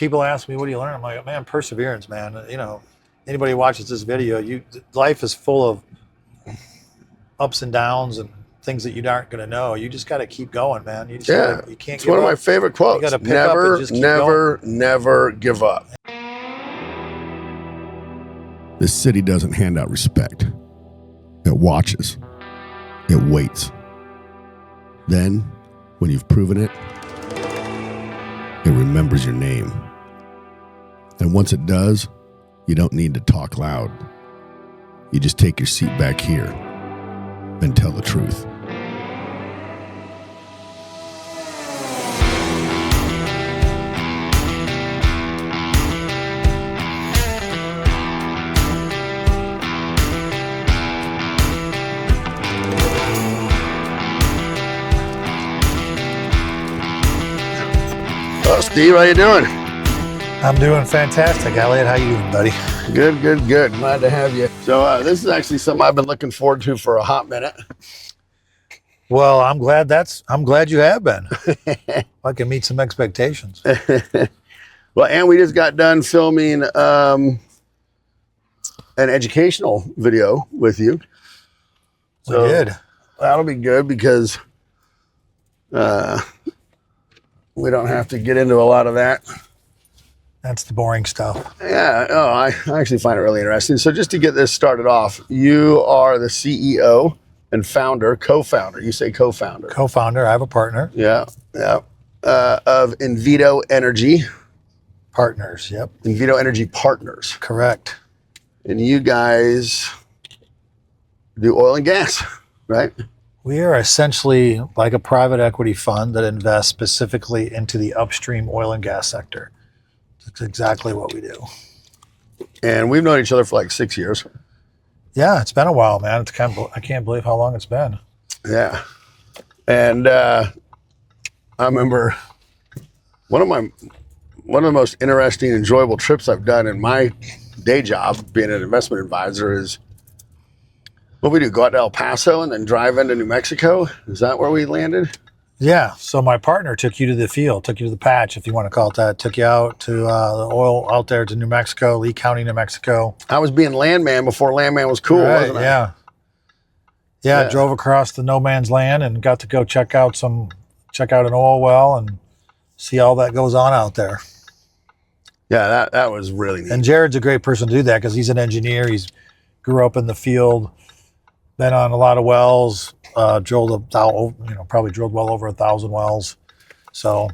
people ask me, what do you learn? I'm like, man, perseverance, man. You know, anybody who watches this video, life is full of ups and downs and things that you aren't going to know. You just got to keep going, man. You can't. It's one of my favorite quotes. You got to pick up and just keep going. Never give up. This city doesn't hand out respect. It watches. It waits. Then, when you've proven it, it remembers your name. And once it does, you don't need to talk loud. You just take your seat back here and tell the truth. Hello, Steve. How you doing? I'm doing fantastic. Elliot, how you doing, buddy? Good. Glad to have you. So this is actually something I've been looking forward to for a hot minute. Well, I'm glad you have been. I can meet some expectations. Well, and we just got done filming an educational video with you. So we did. That'll be good because we don't have to get into a lot of that. That's the boring stuff. Yeah, I actually find it really interesting. So just to get this started off, you are the CEO and founder, co-founder. You say co-founder. Co-founder. I have a partner. Yeah. Of Invito Energy Partners. Yep. Invito Energy Partners. Correct. And you guys do oil and gas, right? We are essentially like a private equity fund that invests specifically into the upstream oil and gas sector. That's exactly what we do. And we've known each other for like 6 years. Yeah, it's been a while, man. I can't believe how long it's been. Yeah. And I remember one of the most interesting, enjoyable trips I've done in my day job, being an investment advisor, is what we do, go out to El Paso and then drive into New Mexico. Is that where we landed? Yeah. So my partner took you to the field, took you to the patch, if you want to call it that, took you out to the oil out there to New Mexico, Lee County, New Mexico. I was being landman before landman was cool, wasn't I? Yeah. Drove across the no man's land and got to go check out an oil well and see all that goes on out there. Yeah, that was really neat. And Jared's a great person to do that because he's an engineer. He's grew up in the field, been on a lot of wells, probably drilled well over 1,000 wells. So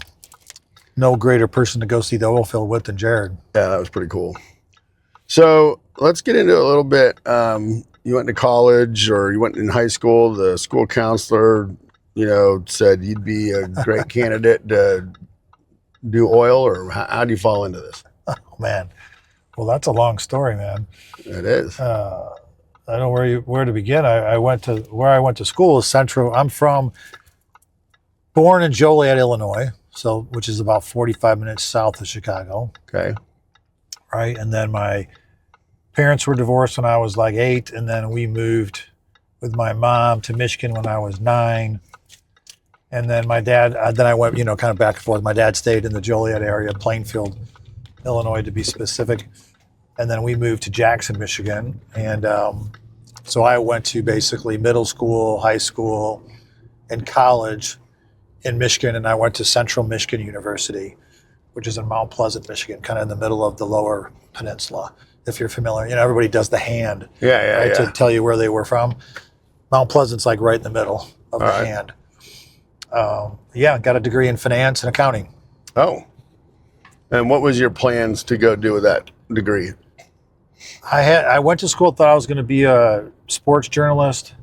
no greater person to go see the oil field with than Jared. Yeah, that was pretty cool. So let's get into it a little bit. You went to college or you went in high school, the school counselor, said you'd be a great candidate to do oil, or how do you fall into this? Oh, man. Well, that's a long story, man. It is. I don't know where to begin. Where I went to school is Central. I'm born in Joliet, Illinois, which is about 45 minutes south of Chicago. Okay. Right. And then my parents were divorced when I was like 8. And then we moved with my mom to Michigan when I was 9. And then my dad, I went, kind of back and forth. My dad stayed in the Joliet area, Plainfield, Illinois to be specific. And then we moved to Jackson, Michigan. And so I went to basically middle school, high school, and college in Michigan. And I went to Central Michigan University, which is in Mount Pleasant, Michigan, kind of in the middle of the lower peninsula, if you're familiar. Everybody does the hand to tell you where they were from. Mount Pleasant's like right in the middle of the hand. Got a degree in finance and accounting. Oh. And what was your plans to go do with that degree? I went to school, thought I was going to be a sports journalist.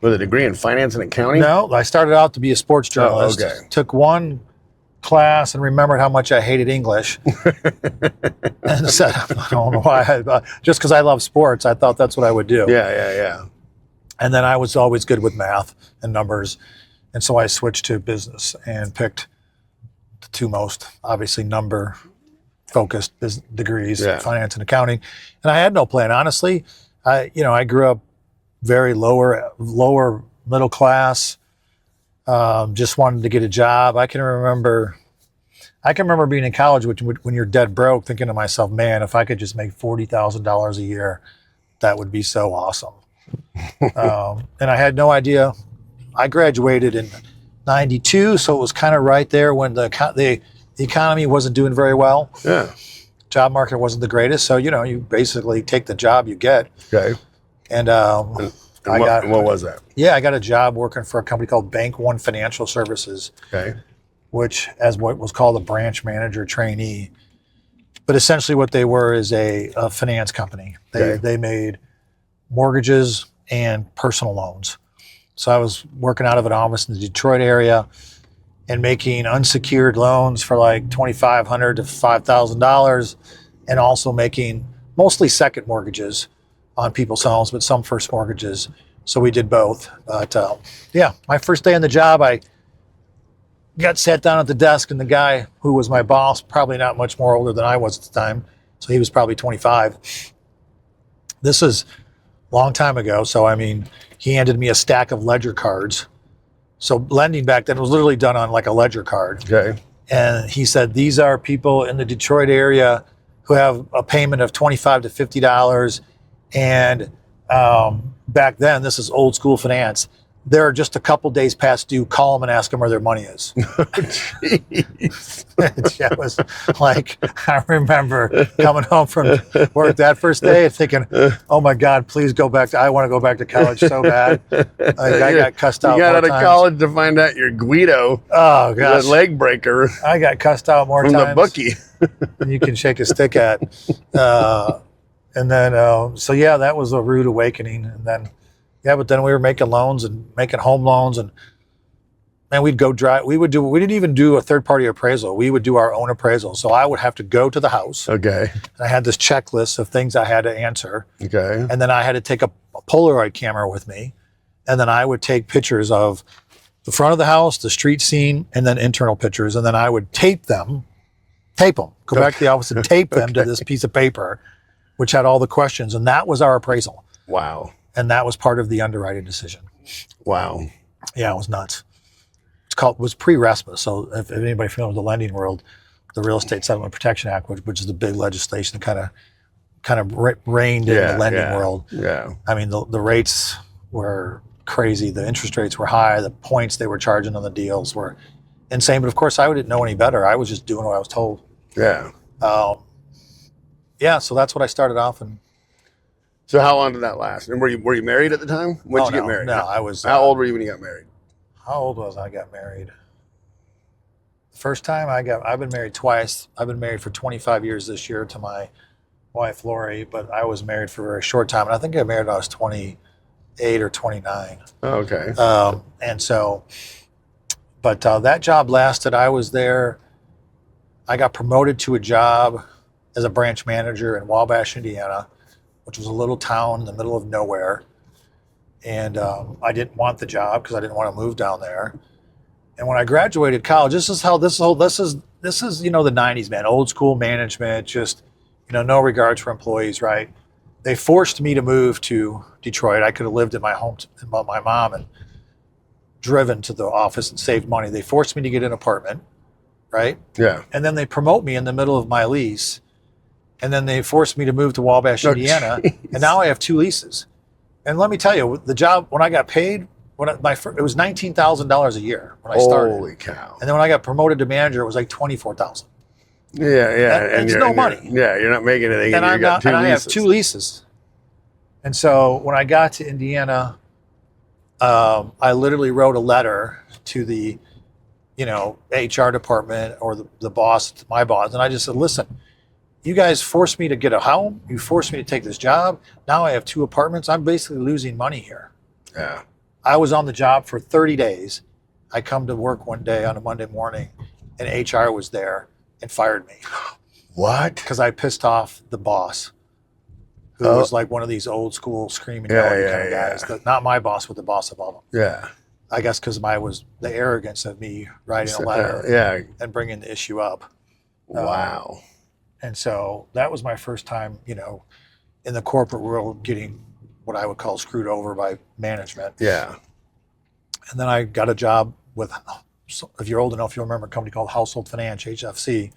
With a degree in finance and accounting? No, I started out to be a sports journalist. Oh, okay. Took one class and remembered how much I hated English. And said, I don't know why, just because I love sports, I thought that's what I would do. Yeah. And then I was always good with math and numbers. And so I switched to business and picked the two most, obviously, number-focused degrees, finance and accounting. And I had no plan, honestly. I grew up very lower middle class, just wanted to get a job. I can remember I can remember being in college, when you're dead broke, thinking to myself, man, if I could just make $40,000 a year, that would be so awesome. And I had no idea. I graduated in 92, so it was kind of right there when the economy wasn't doing very well. Yeah. Job market wasn't the greatest, so you basically take the job you get. Okay. And what was that? Yeah, I got a job working for a company called Bank One Financial Services. Okay. Which as what was called a branch manager trainee. But essentially what they were is a finance company. They made mortgages and personal loans. So I was working out of an office in the Detroit area and making unsecured loans for like $2,500 to $5,000, and also making mostly second mortgages on people's homes, but some first mortgages. So we did both. But yeah, my first day on the job, I got sat down at the desk, and the guy who was my boss, probably not much more older than I was at the time, so he was probably 25. This is a long time ago, so I mean, he handed me a stack of ledger cards. So lending back then was literally done on like a ledger card. Okay. And he said, these are people in the Detroit area who have a payment of $25 to $50. And back then, this is old school finance. They're just a couple days past due. Call them and ask them where their money is. It was like, I remember coming home from work that first day and thinking, oh my God, please go back. I want to go back to college so bad. Like, I got cussed out. You got more out of times. college to find out you're Guido, Oh gosh, the leg breaker I got cussed out more from times the bookie. than you can shake a stick at. And then, so yeah, that was a rude awakening. And then, yeah, but then we were making loans and making home loans, and man, we'd go drive. We didn't even do a third party appraisal. We would do our own appraisal. So I would have to go to the house. Okay. And I had this checklist of things I had to answer. Okay. And then I had to take a Polaroid camera with me. And then I would take pictures of the front of the house, the street scene, and then internal pictures. And then I would tape them, go back to the office and tape them to this piece of paper, which had all the questions. And that was our appraisal. Wow. And that was part of the underwriting decision. Wow. Yeah, it was nuts. It was pre-RESPA. So if anybody familiar with the lending world, the Real Estate Settlement Protection Act, which is the big legislation that kind of reigned in the lending world. Yeah. I mean, the rates were crazy. The interest rates were high. The points they were charging on the deals were insane. But of course, I didn't know any better. I was just doing what I was told. Yeah. Yeah. So that's what I started off. And so how long did that last? And were you married at the time? When did you get married? No, I was. How old were you when you got married? How old was I got married? The first time I've been married twice. I've been married for 25 years this year to my wife, Lori, but I was married for a very short time. And I think I got married when I was 28 or 29. Oh, okay. And so, but that job lasted. I was there. I got promoted to a job as a branch manager in Wabash, Indiana, which was a little town in the middle of nowhere. And I didn't want the job because I didn't want to move down there. And when I graduated college, this is the 90s, man, old school management, just, no regards for employees, right? They forced me to move to Detroit. I could have lived at my home with my mom and driven to the office and saved money. They forced me to get an apartment, right? Yeah. And then they promote me in the middle of my lease. And then they forced me to move to Wabash, Indiana. Geez. And now I have 2 leases. And let me tell you, the job, when I got paid, it was $19,000 a year when I started. Holy cow. And then when I got promoted to manager, it was like $24,000. Yeah, yeah. It's no money. You're not making anything. And I have 2 leases. leases. And so when I got to Indiana, I literally wrote a letter to the, HR department or the boss, my boss. And I just said, listen, you guys forced me to get a home. You forced me to take this job. Now I have 2 apartments. I'm basically losing money here. Yeah. I was on the job for 30 days. I come to work one day on a Monday morning and HR was there and fired me. What? Because I pissed off the boss, who was like one of these old school screaming yelling kind of guys. Not my boss, but the boss above him. Yeah. I guess because was the arrogance of me writing a letter and bringing the issue up. Wow. And so that was my first time, in the corporate world getting what I would call screwed over by management. Yeah. And then I got a job with so if you're old enough, you'll remember a company called Household Finance, HFC.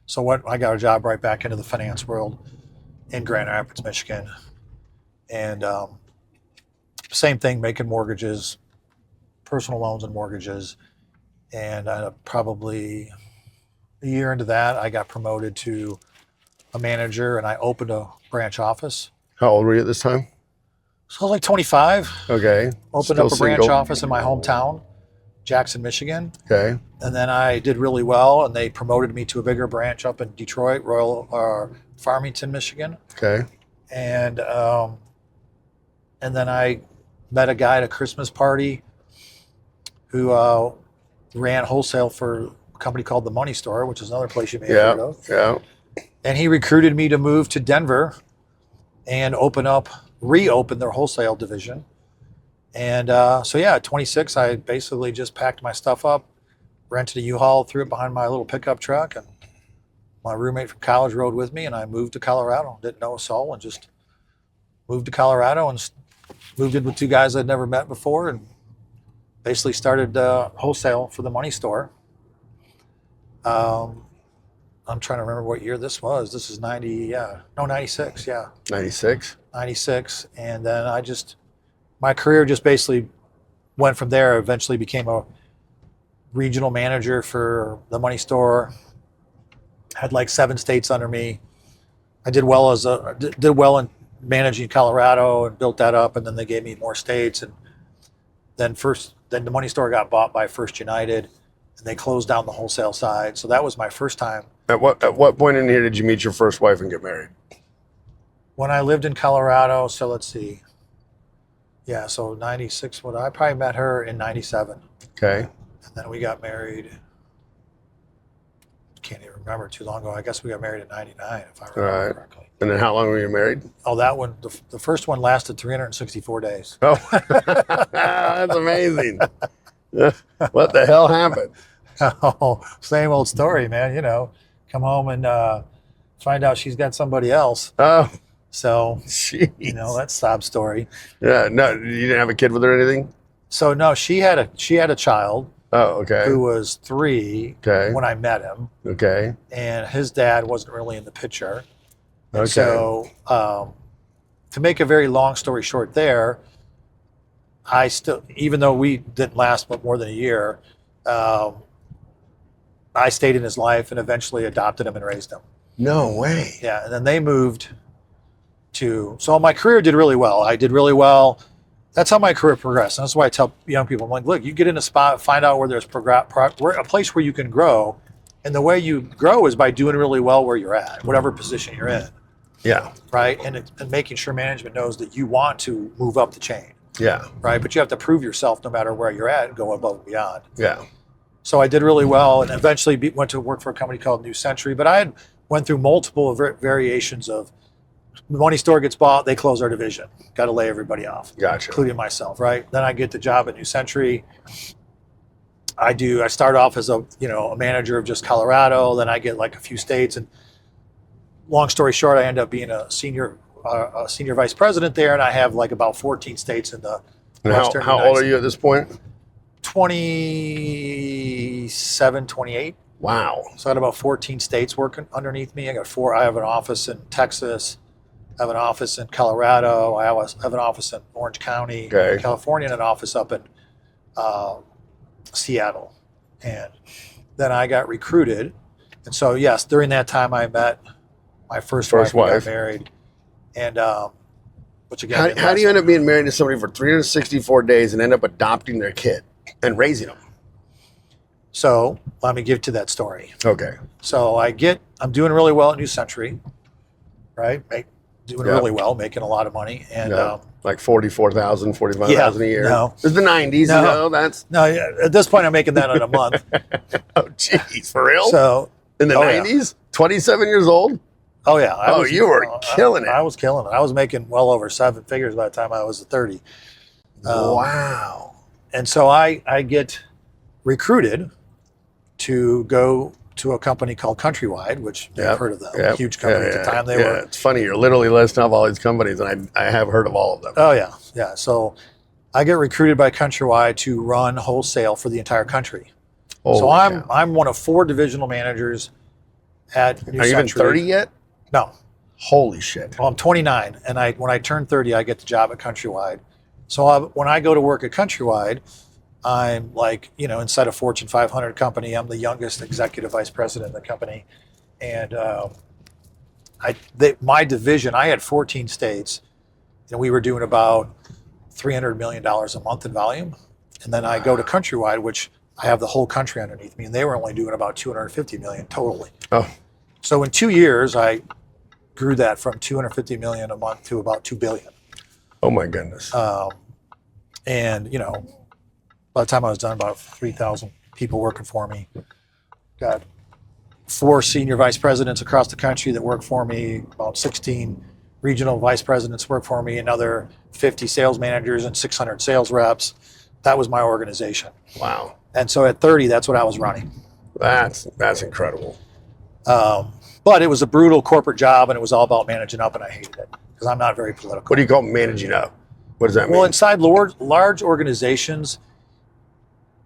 So I got a job right back into the finance world in Grand Rapids, Michigan. And same thing, making mortgages, personal loans and mortgages. And probably a year into that, I got promoted to a manager and I opened a branch office. How old were you at this time? So I was like 25. Okay. Opened up a branch office in my hometown, Jackson, Michigan. Okay. And then I did really well, and they promoted me to a bigger branch up in Detroit, Farmington, Michigan. Okay. And then I met a guy at a Christmas party who ran wholesale for a company called The Money Store, which is another place you may have heard of. Yeah. And he recruited me to move to Denver and reopen their wholesale division. And so yeah, at 26, I basically just packed my stuff up, rented a U-Haul, threw it behind my little pickup truck, and my roommate from college rode with me, and I moved to Colorado. Didn't know a soul, and just moved to Colorado and moved in with two guys I'd never met before, and basically started wholesale for The Money Store. I'm trying to remember what year this was. This is 96, yeah. 96? 96, and then my career just basically went from there. Eventually became a regional manager for The Money Store. Had like 7 states under me. I did well in managing Colorado and built that up, and then they gave me more states, and then The Money Store got bought by First United, and they closed down the wholesale side. So that was my first time. At what point in here did you meet your first wife and get married? When I lived in Colorado, so let's see. Yeah, so 96, I probably met her in 97. Okay. And then we got married, can't even remember, too long ago. I guess we got married in 99, if I remember correctly. And then how long were you married? Oh, that one, the first one lasted 364 days. Oh, that's amazing. What the hell happened? Oh, same old story, man. Come home and find out she's got somebody else. Oh, so, jeez. That's sob story. Yeah, no, you didn't have a kid with her or anything? So, no, she had a child. Oh, okay. Who was 3 when I met him. Okay. And his dad wasn't really in the picture. Okay. So, to make a very long story short there, I still, even though we didn't last but more than a year, I stayed in his life and eventually adopted him and raised him. No way. Yeah, and then they moved so my career did really well. I did really well. That's how my career progressed. And that's why I tell young people, I'm like, look, you get in a spot, find out where there's a place where you can grow. And the way you grow is by doing really well where you're at, whatever position you're in. Yeah. Right? And making sure management knows that you want to move up the chain. Yeah. Right? But you have to prove yourself no matter where you're at and go above and beyond. Yeah. So I did really well and eventually went to work for a company called New Century. But I had went through multiple variations of The Money Store gets bought, they close our division. Got to lay everybody off. Gotcha. Including myself, right? Then I get the job at New Century. I start off as a manager of just Colorado. Then I get like a few states, and long story short, I end up being a senior vice president there, and I have like about 14 states in the Western. How old are you at this point? 27, 28. Wow. So I had about 14 states working underneath me. I have an office in Texas. I have an office in Colorado. I have an office in Orange County, California, and an office up in Seattle. And then I got recruited. And so, yes, during that time, I met my first wife. Got married. And which again, how do you end up being married to somebody for 364 days and end up adopting their kid and raising them? So let me give to that story. Okay. So I'm doing really well at New Century, right? Really well, making a lot of money. And like 44,000, 45,000 a year. No. It's the 90s, at this point I'm making that in a month. Oh, jeez, for real? So in the 90s? 27 years old? Oh, yeah. You were killing it. I was killing it. I was making well over 7 figures by the time I was 30. Wow. And so I get recruited to go to a company called Countrywide, which you've heard of them. A huge company at the time. They were. It's funny. You're literally listing off all these companies, and I have heard of all of them. Oh, yeah. Yeah. So I get recruited by Countrywide to run wholesale for the entire country. So Holy cow. I'm one of 4 divisional managers at New Are you even Century. 30 yet? No. Holy shit. Well, I'm 29, and when I turn 30, I get the job at Countrywide. So when I go to work at Countrywide, I'm like, inside a Fortune 500 company, I'm the youngest executive vice president in the company. And my division, I had 14 states, and we were doing about $300 million a month in volume. And then I go to Countrywide, which I have the whole country underneath me, and they were only doing about 250 million totally. Oh, So in 2 years, I grew that from 250 million a month to about 2 billion. oh my goodness. And by the time I was done, about 3,000 people working for me. Got 4 senior vice presidents across the country that work for me, about 16 regional vice presidents work for me, another 50 sales managers and 600 sales reps. That was my organization. Wow. And so at 30, that's what I was running. That's incredible. But it was a brutal corporate job, and it was all about managing up, and I hated it because I'm not very political. What do you call managing up? What does that mean? Well, inside large organizations,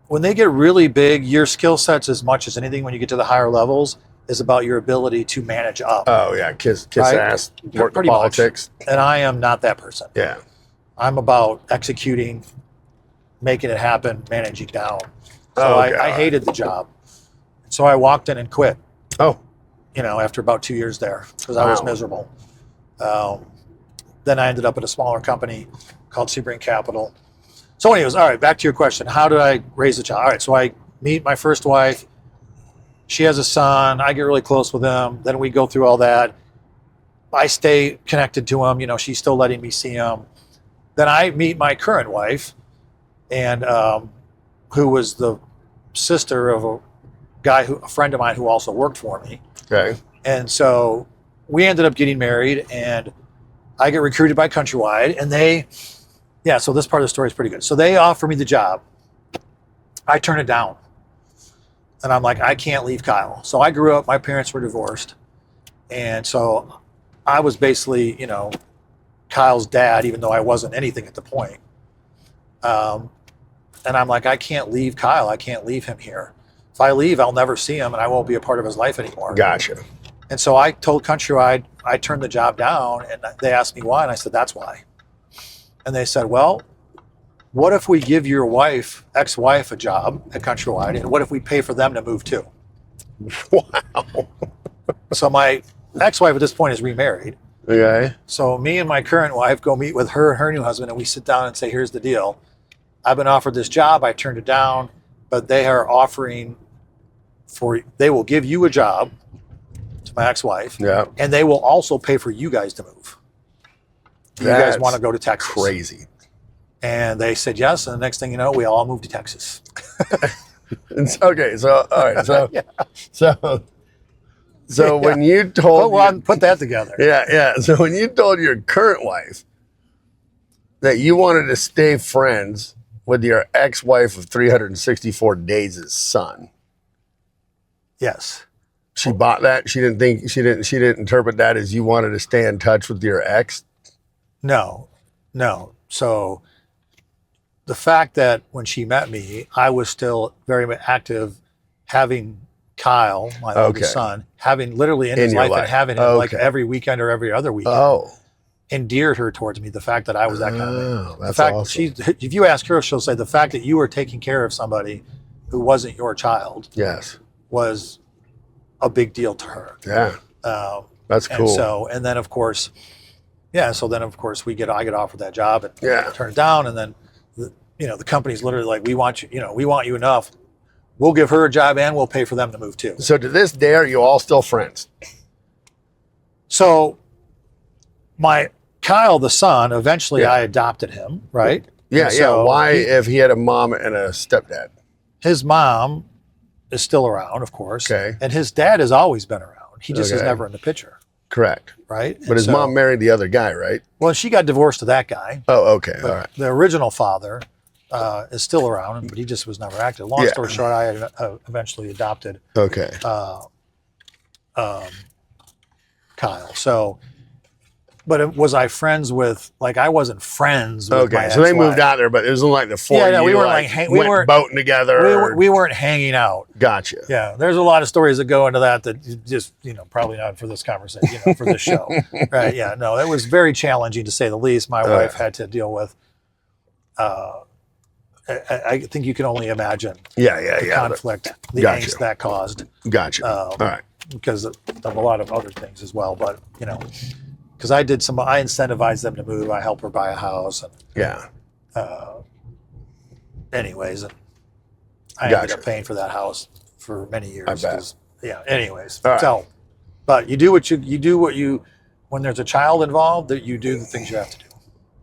when they get really big, your skill sets, as much as anything when you get to the higher levels, is about your ability to manage up. Oh yeah, kiss Right? ass, work Pretty politics. And I am not that person. Yeah. I'm about executing, making it happen, managing down. So Oh, I God. hated the job. So I walked in and quit, Oh, after about 2 years there because I was Wow. miserable. Then I ended up at a smaller company called Subprime Capital. So anyways, all right, back to your question. How did I raise the child? All right, so I meet my first wife. She has a son. I get really close with him. Then we go through all that. I stay connected to him. She's still letting me see him. Then I meet my current wife, and who was the sister of a friend of mine who also worked for me. okay. And so we ended up getting married, and I get recruited by Countrywide, and so this part of the story is pretty good. So they offer me the job. I turn it down. And I'm like, I can't leave Kyle. So I grew up, my parents were divorced. And so I was basically, Kyle's dad, even though I wasn't anything at the point. And I'm like, I can't leave Kyle. I can't leave him here. If I leave, I'll never see him, and I won't be a part of his life anymore. Gotcha. And so I told Countrywide, I turned the job down, and they asked me why, and I said, that's why. And they said, well, what if we give your ex-wife a job at Countrywide, and what if we pay for them to move too? Wow. So my ex-wife at this point is remarried. Okay. So me and my current wife go meet with her new husband, and we sit down and say, here's the deal. I've been offered this job. I turned it down, but they are offering they will give you a job, to my ex-wife, Yeah. and they will also pay for you guys to move. You guys That's want to go to Texas. Crazy. And they said yes, and the next thing you know, we all moved to Texas. Okay. So, all right. So, Yeah. so when you told, Put that together. yeah. So when you told your current wife that you wanted to stay friends with your ex-wife of 364 days' son, Yes. she bought that. She didn't interpret that as you wanted to stay in touch with your ex. No. So the fact that when she met me, I was still very active, having Kyle, my oldest son, having literally in his your life life. and having him like Okay. every weekend or every other weekend, Oh, endeared her towards me. The fact that I was that kind of man. that's The fact awesome. if you ask her, she'll say the fact that you were taking care of somebody who wasn't your child Yes. was a big deal to her. Yeah. That's And cool. and then of course, I get offered that job and Yeah. turn it down. And then, the company's literally like, we want you enough. We'll give her a job and we'll pay for them to move too. So to this day, are you all still friends? So my Kyle, the son, eventually Yeah. I adopted him, right? Yeah. And Yeah. so Why, if he had a mom and a stepdad? his mom is still around, of course. Okay. And his dad has always been around. He just is Okay. never in the picture, Correct. right? But his mom married the other guy, right? Well, she got divorced to that guy. Oh, okay. But All right. the original father is still around, but he just was never active. Long Yeah. story short, I eventually adopted Okay. Kyle. So But was I friends with, like, I wasn't friends with my Okay, so they ex-wife. moved out there, but it wasn't like the four Yeah, of no, you we weren't like like, we went weren't boating together. we weren't hanging out. Gotcha. Yeah, there's a lot of stories that go into that just, probably not for this conversation, for this show. Right, yeah, no, it was very challenging to say the least. My wife had to deal with, I think you can only imagine the conflict, the angst that caused. Gotcha. All right. Because of a lot of other things as well. But, because I incentivized them to move. I helped her buy a house. And, anyways, and I ended up paying for that house for many years. I bet. Yeah, anyways. All right. So, but you do what you, when there's a child involved, that you do the things you have to do.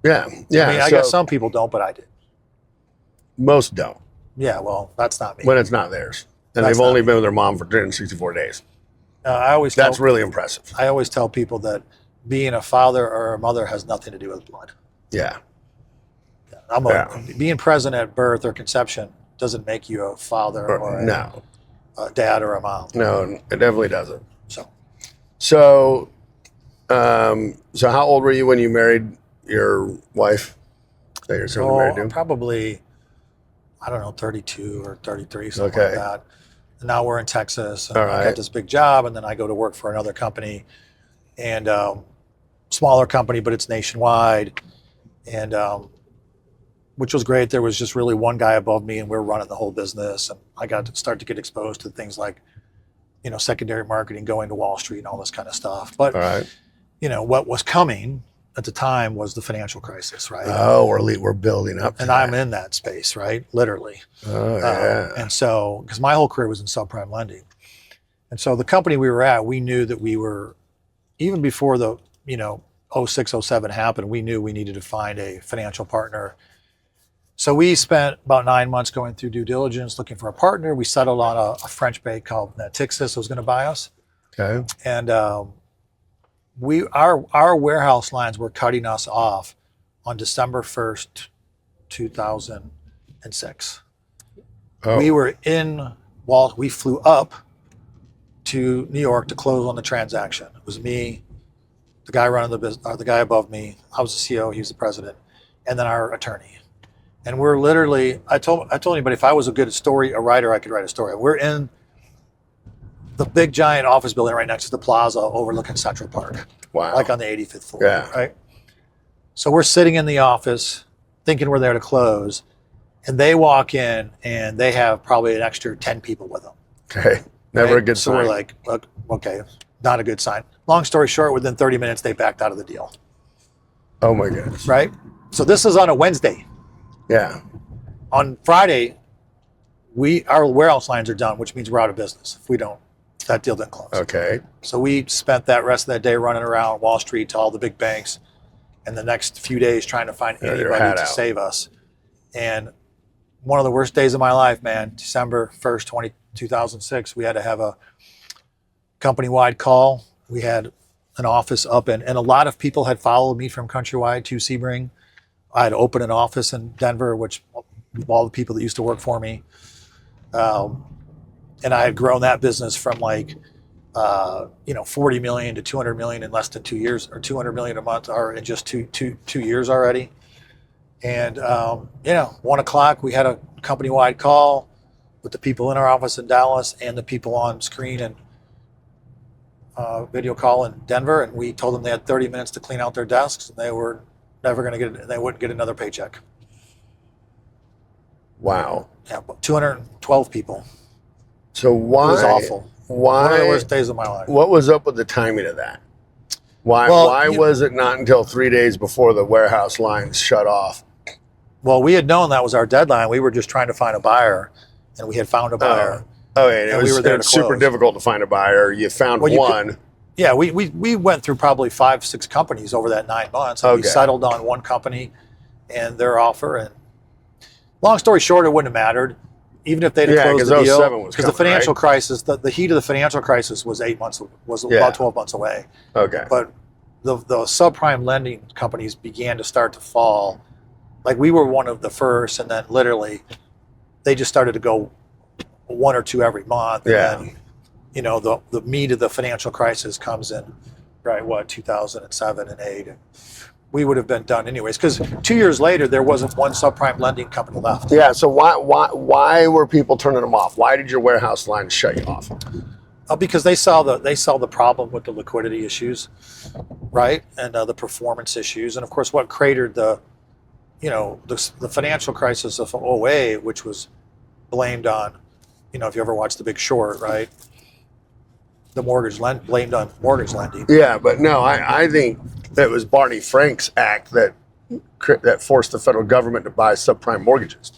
Yeah. Yeah. I mean, I guess some people don't, but I did. Most don't. Yeah, well, that's not me. When it's not theirs. And they've only been with their mom for 364 days. That's really impressive. I always tell people that being a father or a mother has nothing to do with blood. Yeah. Being present at birth or conception doesn't make you a father or a dad or a mom. No, it definitely doesn't. So how old were you when you married your wife that you're currently married to? Probably, I don't know, 32 or 33, something like that. And now we're in Texas, and I got this big job, and then I go to work for another company, and smaller company, but it's nationwide, and which was great. There was just really one guy above me, and we were running the whole business, and I got to start to get exposed to things like, secondary marketing, going to Wall Street, and all this kind of stuff. But what was coming at the time was the financial crisis, right? Oh, we're building up. And I'm in that space, right? Literally. Oh, yeah. And so, because my whole career was in subprime lending. And so the company we were at, we knew that we were, even before the, 06, 07 happened, we knew we needed to find a financial partner. So we spent about 9 months going through due diligence, looking for a partner. We settled on a French bank called Natixis was going to buy us. Okay. And our warehouse lines were cutting us off on December 1st, 2006. Oh. We flew up to New York to close on the transaction. It was me, the guy running the business, the guy above me. I was the CEO, he was the president, and then our attorney. And we're literally, I told anybody, if I was a good writer, I could write a story. We're in the big giant office building right next to the plaza overlooking Central Park. Wow. Like on the 85th floor. Yeah. Right. So we're sitting in the office thinking we're there to close, and they walk in and they have probably an extra 10 people with them. Okay. Never a good sign. So we're like, okay, not a good sign. Long story short, within 30 minutes, they backed out of the deal. Oh my goodness. Right. So this is on a Wednesday. Yeah. On Friday, our warehouse lines are done, which means we're out of business if that deal didn't close. Okay. So we spent that rest of that day running around Wall Street to all the big banks, and the next few days trying to find anybody to save us. And one of the worst days of my life, man, December 1st, 2006, we had to have a company-wide call. We had an office up, and a lot of people had followed me from Countrywide to Sebring. I had opened an office in Denver, which all the people that used to work for me. And I had grown that business from 40 million to 200 million in less than 2 years, or 200 million a month, or in just two years already. And 1 o'clock, we had a company-wide call with the people in our office in Dallas and the people on screen and video call in Denver. And we told them they had 30 minutes to clean out their desks, and they were never going to they wouldn't get another paycheck. Wow. Yeah, 212 people. So why? It was awful. Why? One of the worst days of my life. What was up with the timing of that? Why was it not until 3 days before the warehouse lines shut off? Well, we had known that was our deadline. We were just trying to find a buyer, and we had found a buyer. And it was super difficult to find a buyer. You found one. Yeah, we went through probably 5-6 companies over that 9 months. And we settled on one company and their offer. And long story short, it wouldn't have mattered, even if they'd have closed the deal. Because the financial crisis, the heat of the financial crisis was about 12 months away. Okay. But the subprime lending companies began to start to fall. Like, we were one of the first, and then literally they just started to go 1 or 2 every month. Yeah. And then, the meat of the financial crisis comes in right? What, 2007 and 8, and we would have been done anyways. Because 2 years later, there wasn't one subprime lending company left. Yeah. So why were people turning them off? Why did your warehouse line shut you off? Because they saw the problem with the liquidity issues, right, and the performance issues, and of course, what cratered the financial crisis of '08, which was blamed on, if you ever watched The Big Short, right, blamed on mortgage lending. Yeah, but no, I think that was Barney Frank's act that forced the federal government to buy subprime mortgages.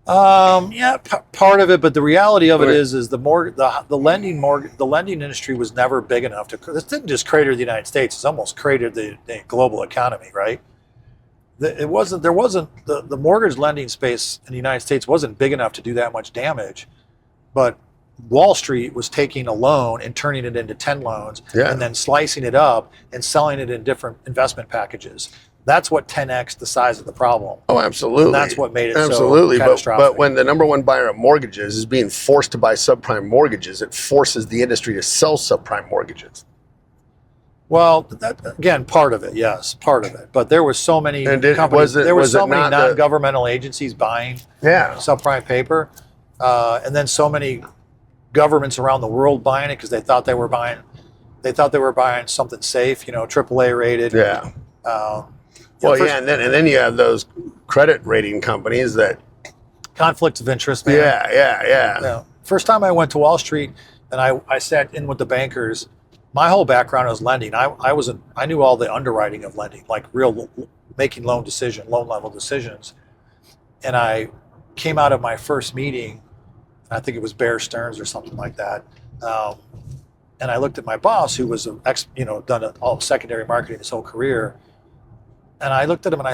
Part of it, but the reality of it is the lending industry was never big enough to. This didn't just crater the United States; it's almost cratered the global economy, right? The mortgage lending space in the United States wasn't big enough to do that much damage, but Wall Street was taking a loan and turning it into 10 loans, and then slicing it up and selling it in different investment packages. That's what 10x the size of the problem. Oh, absolutely. And that's what made it so catastrophic. But when the number one buyer of mortgages is being forced to buy subprime mortgages, it forces the industry to sell subprime mortgages. Well, that, again, part of it, yes, part of it. But there were so many companies, there were so many non-governmental agencies buying subprime paper, and then so many governments around the world buying it because they thought they were buying something safe, AAA rated. Yeah. And then you have those credit rating companies that conflicts of interest, man. Yeah. First time I went to Wall Street and I sat in with the bankers. My whole background was lending. I knew all the underwriting of lending, like real making loan level decisions. And I came out of my first meeting, I think it was Bear Stearns or something like that. And I looked at my boss, who was done all secondary marketing his whole career. And I looked at him and I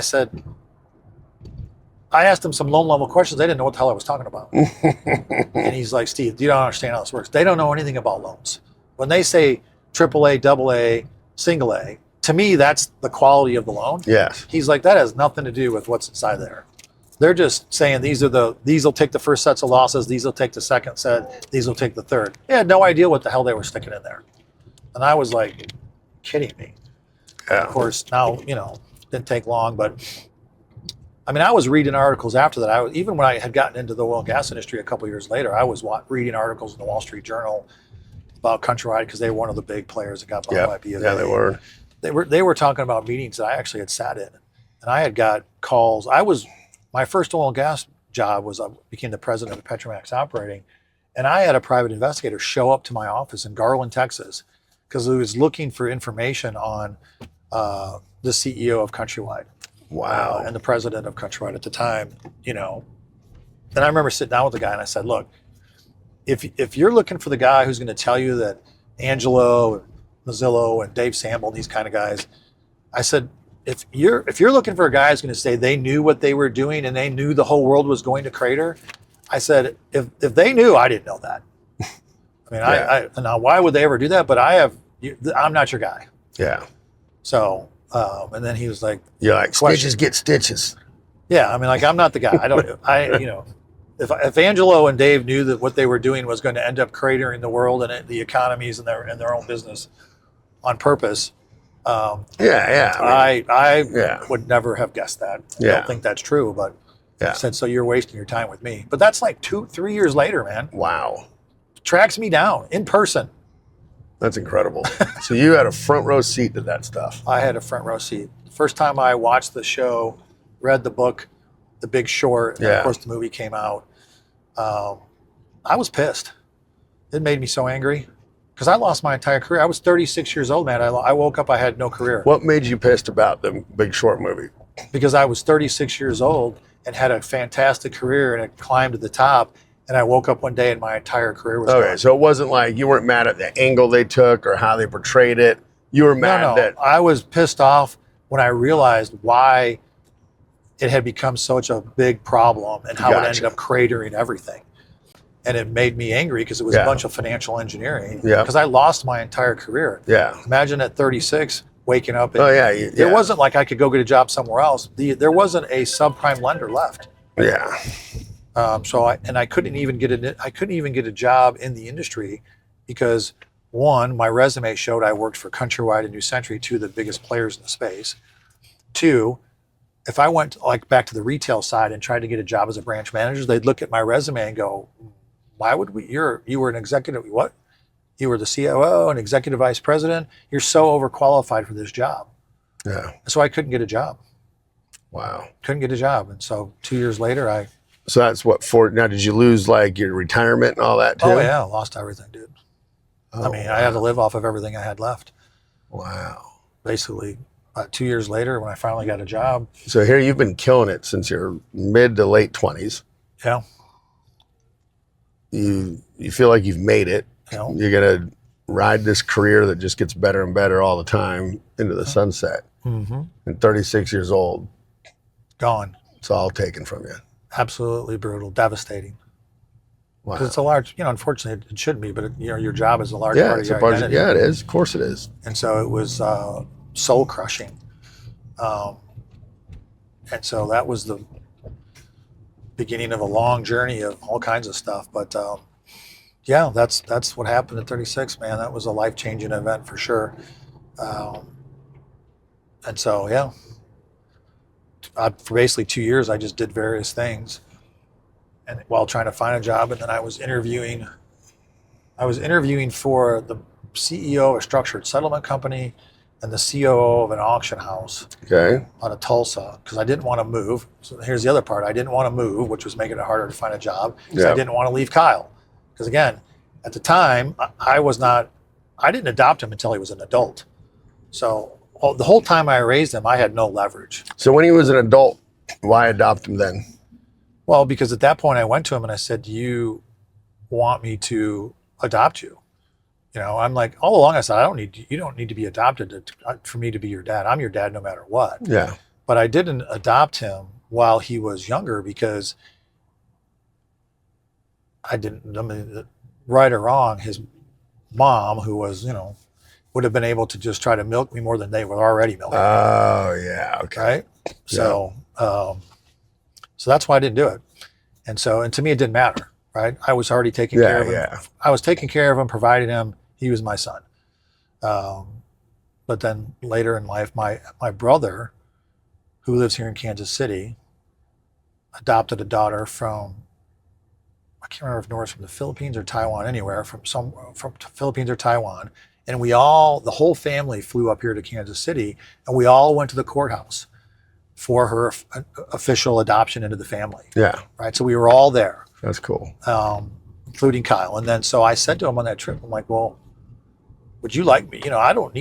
asked him some loan level questions. They didn't know what the hell I was talking about. And he's like, Steve, you don't understand how this works. They don't know anything about loans. When they say AAA, AA, single A, to me, that's the quality of the loan. Yes. He's like, that has nothing to do with what's inside there. They're just saying these will take the first sets of losses, these will take the second set, these will take the third. They had no idea what the hell they were sticking in there. And I was like, kidding me. Yeah. Of course, now, didn't take long, but I was reading articles after that. Even when I had gotten into the oil and gas industry a couple of years later, I was reading articles in the Wall Street Journal about Countrywide because they were one of the big players that got bought by B of A. Yeah, they were. They were talking about meetings that I actually had sat in, and I had got calls. My first oil and gas job was I became the president of Petromax Operating, and I had a private investigator show up to my office in Garland, Texas, because he was looking for information on the CEO of Countrywide. Wow. And the president of Countrywide at the time, And I remember sitting down with the guy and I said, look, if you're looking for the guy who's going to tell you that Angelo and Mazzillo and Dave Sample and these kind of guys, I said, if you're looking for a guy who's going to say they knew what they were doing and they knew the whole world was going to crater, I said, if they knew, I didn't know that. I now why would they ever do that? But I'm not your guy. Yeah. So, and then he was like, you're like, stitches get stitches. Yeah. I'm not the guy. If Angelo and Dave knew that what they were doing was going to end up cratering the world and the economies and their own business on purpose, I would never have guessed that. I don't think that's true, but I said, so you're wasting your time with me. But that's like 2-3 years later, man. Wow. Tracks me down in person. That's incredible. So you had a front row seat to that stuff. I had a front row seat. The first time I watched the show, read the book, The Big Short, and of course the movie came out, I was pissed. It made me so angry because I lost my entire career. I was 36 years old, man. I woke up, I had no career. What made you pissed about the Big Short movie? Because I was 36 years old and had a fantastic career and had climbed to the top. And I woke up one day and my entire career was gone. So it wasn't like you weren't mad at the angle they took or how they portrayed it. You were mad that... I was pissed off when I realized why it had become such a big problem and how it ended up cratering everything. And it made me angry because it was a bunch of financial engineering. Because I lost my entire career. Yeah. Imagine at 36 waking up. And it wasn't like I could go get a job somewhere else. There wasn't a subprime lender left. Yeah. So I couldn't even get a job in the industry because one, my resume showed I worked for Countrywide and New Century, two of the biggest players in the space. Two, if I went like back to the retail side and tried to get a job as a branch manager, they'd look at my resume and go, why would we, you were an executive, what? You were the COO and executive vice president. You're so overqualified for this job. Yeah. So I couldn't get a job. Wow. Couldn't get a job. And so 2 years later, So that's what now did you lose like your retirement and all that too? oh yeah, lost everything, dude. Oh, I mean, I had to live off of everything I had left. Wow. Basically, about 2 years later, when I finally got a job. So here you've been killing it since your mid to late 20s. Yeah. You feel like you've made it. Yeah. You're going to ride this career that just gets better and better all the time into the sunset. Mm-hmm. And 36 years old. Gone. It's all taken from you. Absolutely brutal, devastating. Wow. Because it's a large, unfortunately it shouldn't be, but your job is a large part of your identity. Yeah, it is. Of course it is. And so it was soul crushing. And so that was the beginning of a long journey of all kinds of stuff. But yeah, that's what happened at 36, man. That was a life-changing event for sure. And so, yeah, for basically 2 years, I just did various things, and while trying to find a job. And then I was interviewing for the CEO of a structured settlement company and the COO of an auction house Okay. out of Tulsa, because I didn't want to move. So here's the other part. I didn't want to move, which was making it harder to find a job, because I didn't want to leave Kyle. Because again, at the time, I didn't adopt him until he was an adult. So the whole time I raised him, I had no leverage. So when he was an adult, why adopt him then? Well, because at that point I went to him and I said, do you want me to adopt you? I'm like, all along I said, you don't need to be adopted for me to be your dad. I'm your dad no matter what. Yeah. But I didn't adopt him while he was younger because right or wrong, his mom, who was, would have been able to just try to milk me more than they were already milking. Oh, yeah. Okay. Right? So, so that's why I didn't do it. And to me, it didn't matter, right? I was already taking care of him. Yeah. I was taking care of him, providing him. He was my son. But then later in life, my brother, who lives here in Kansas City, adopted a daughter from, I can't remember if it was from the Philippines or Taiwan, anywhere from Philippines or Taiwan. And the whole family flew up here to Kansas City, and we all went to the courthouse for her official adoption into the family. Yeah. Right. So we were all there. That's cool. Including Kyle. And then, so I said to him on that trip, I'm like, well, would you like me? You don't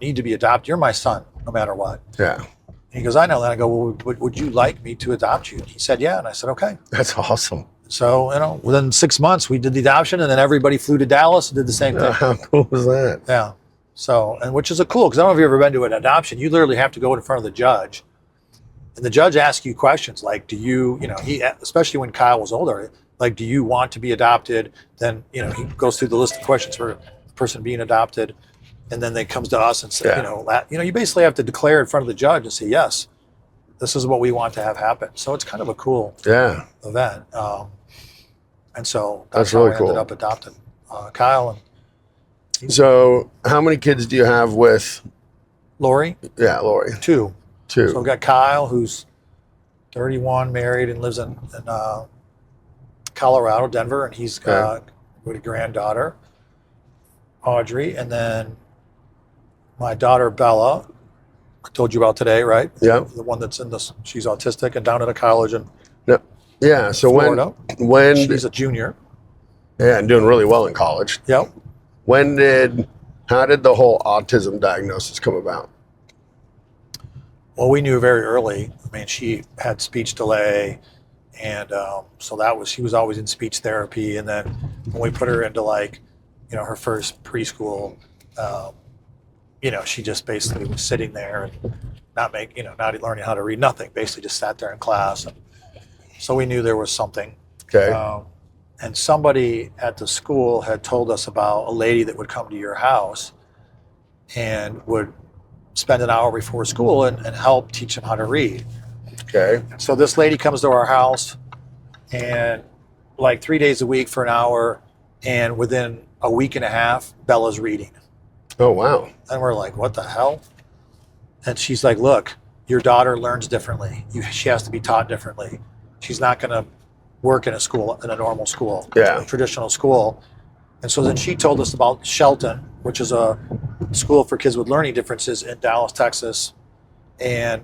need to be adopted. You're my son, no matter what. Yeah. And he goes, I know that. I go, well, would you like me to adopt you? And he said, yeah. And I said, okay. That's awesome. So, within 6 months, we did the adoption, and then everybody flew to Dallas and did the same thing. How cool was that? Yeah. So, and which is cool, because I don't know if you've ever been to an adoption. You literally have to go in front of the judge, and the judge asks you questions like, do you, especially when Kyle was older, like, do you want to be adopted? Then, he goes through the list of questions for the person being adopted. And then they comes to us and say, you basically have to declare in front of the judge and say, yes, this is what we want to have happen. So it's kind of a cool event. And so that's really how I cool. ended up adopting Kyle. And So how many kids do you have with Lori? Yeah, Lori. Two. Two. So I've got Kyle, who's 31, married, and lives in Colorado, Denver, and he's got a granddaughter, Audrey, and then my daughter Bella, I told you about today, right? Yeah. The one that's she's autistic and down at a college in Yeah. So Florida. when She's a junior. Yeah, and doing really well in college. Yep. How did the whole autism diagnosis come about? Well, we knew very early. I mean, she had speech delay, and so she was always in speech therapy. And then when we put her into her first preschool, she just basically was sitting there and not learning how to read, nothing. Basically, just sat there in class. And so we knew there was something. Okay. And somebody at the school had told us about a lady that would come to your house and would spend an hour before school and help teach them how to read. Okay. So this lady comes to our house and 3 days a week for an hour, and within a week and a half, Bella's reading. Oh, wow. And we're like, what the hell? And she's like, look, your daughter learns differently. She has to be taught differently. She's not going to work in a normal school, Yeah. a traditional school. And so then she told us about Shelton, which is a school for kids with learning differences in Dallas, Texas. And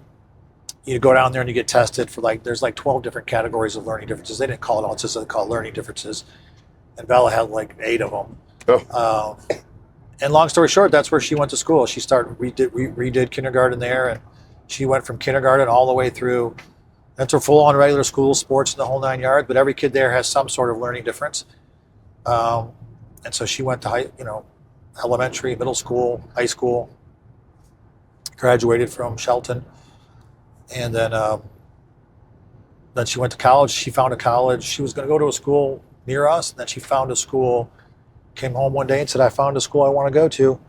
you go down there and you get tested for there's 12 different categories of learning differences. They didn't call it autism, they called it learning differences. And Bella had 8 of them. Oh. And long story short, that's where she went to school. She redid kindergarten there, and she went from kindergarten all the way through. That's her full-on regular school, sports, and the whole 9 yards. But every kid there has some sort of learning difference. And so she went to elementary, middle school, high school, graduated from Shelton, and then she went to college. She found a college. She was going to go to a school near us, and then she found a school, came home one day and said, I found a school I want to go to.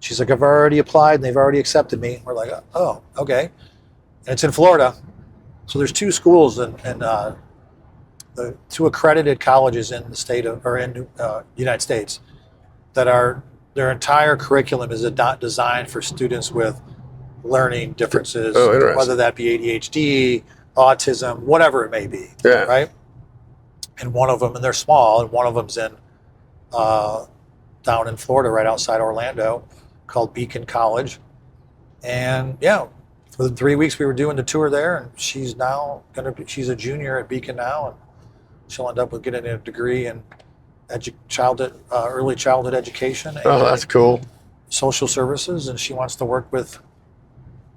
She's like, I've already applied, and they've already accepted me. We're like, oh, okay. And it's in Florida. So there's 2 schools and the 2 accredited colleges in the state United States that are, their entire curriculum is designed for students with learning differences, whether that be ADHD, autism, whatever it may be. Yeah. Right. And one of them, and they're small, and one of them's in down in Florida, right outside Orlando, called Beacon College. And yeah, for the 3 weeks we were doing the tour there, and she's a junior at Beacon now, and she'll end up with getting a degree in early childhood education. Oh, that's cool. Social services, and she wants to work with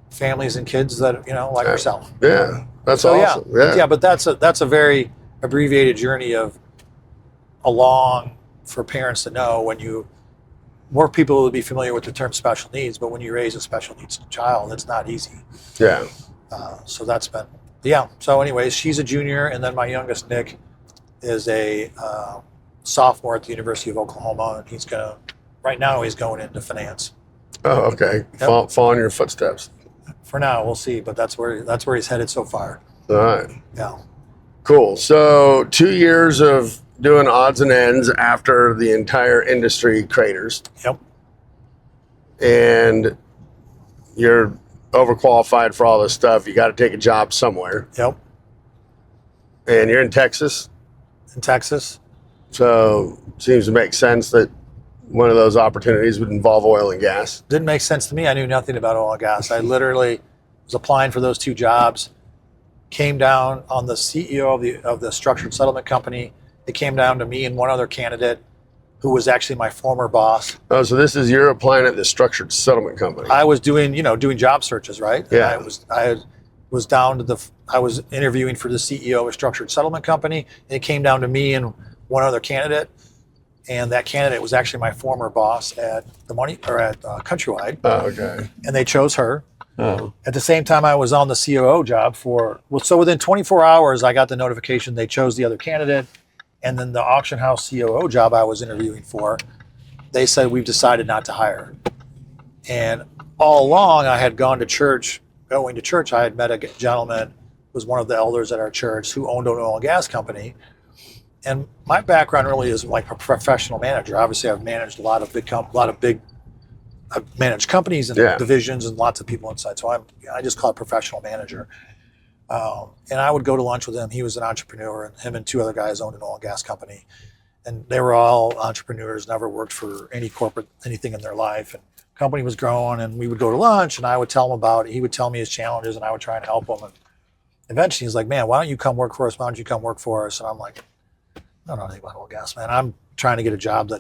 families and kids that like herself. Yeah, that's awesome. Yeah, but that's a very abbreviated journey of for parents to know more people would be familiar with the term special needs, but when you raise a special needs child, it's not easy. Yeah. So that's been, So anyways, she's a junior, and then my youngest, Nick, is a sophomore at the University of Oklahoma, and right now he's going into finance. Oh, okay. Yep. Follow in your footsteps. For now, we'll see, but that's where he's headed so far. All right. Yeah. Cool. So 2 years of doing odds and ends after the entire industry craters. Yep. And you're overqualified for all this stuff. You got to take a job somewhere. Yep. And you're in Texas. In Texas. So seems to make sense that one of those opportunities would involve oil and gas. Didn't make sense to me. I knew nothing about oil and gas. I literally was applying for those 2 jobs, came down on the CEO of the structured settlement company. It came down to me and one other candidate who was actually my former boss. Oh, so you're applying at the structured settlement company. I was doing job searches, right? Yeah. And I was interviewing for the CEO of a structured settlement company, and it came down to me and one other candidate. And that candidate was actually my former boss at Countrywide. Oh, okay. And they chose her. Oh. At the same time, I was on the COO job so within 24 hours, I got the notification they chose the other candidate. And then the auction house COO job I was interviewing for, they said, we've decided not to hire. And all along, I had gone to church. Going to church, I had met a gentleman who was one of the elders at our church who owned an oil and gas company. And my background really is like a professional manager. Obviously, I've managed I've managed companies and divisions and lots of people inside. So I just call it professional manager. And I would go to lunch with him. He was an entrepreneur, and him and 2 other guys owned an oil and gas company. And they were all entrepreneurs, never worked for anything in their life. And the company was growing, and we would go to lunch, and I would tell him about it. He would tell me his challenges, and I would try and help him. And eventually he's like, man, why don't you come work for us? Why don't you come work for us? And I'm like, I don't know anything about oil and gas, man. I'm trying to get a job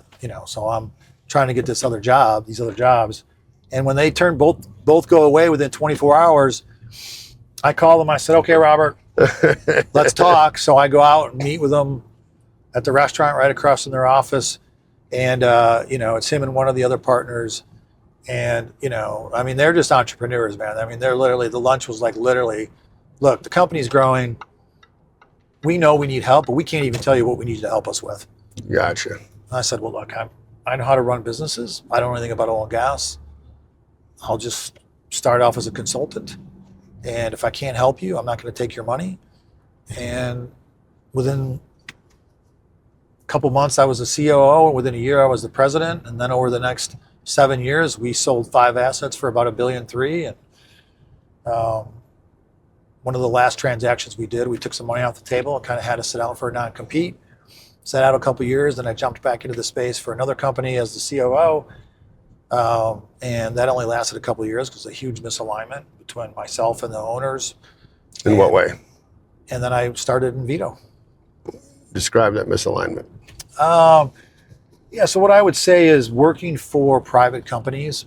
so I'm trying to get these other jobs. And when they both go away within 24 hours, I call them. I said, okay, Robert, let's talk. So I go out and meet with them at the restaurant right across from their office. And, it's him and one of the other partners. And, they're just entrepreneurs, man. They're literally, the lunch was like, look, the company's growing. We know we need help, but we can't even tell you what we need you to help us with. Gotcha. And I said, well, look, I know how to run businesses. I don't know anything about oil and gas. I'll just start off as a consultant. And if I can't help you, I'm not going to take your money. And within a couple months I was a COO. Within a year I was the president, and then over the next 7 years we sold 5 assets for about $1.3 billion. And one of the last transactions we did, we took some money off the table and kind of had to sit out for a non-compete. Sat out a couple years, then I jumped back into the space for another company as the COO. And that only lasted a couple of years because of a huge misalignment between myself and the owners. In what way? And then I started Invito. Describe that misalignment. Yeah, so what I would say is working for private companies,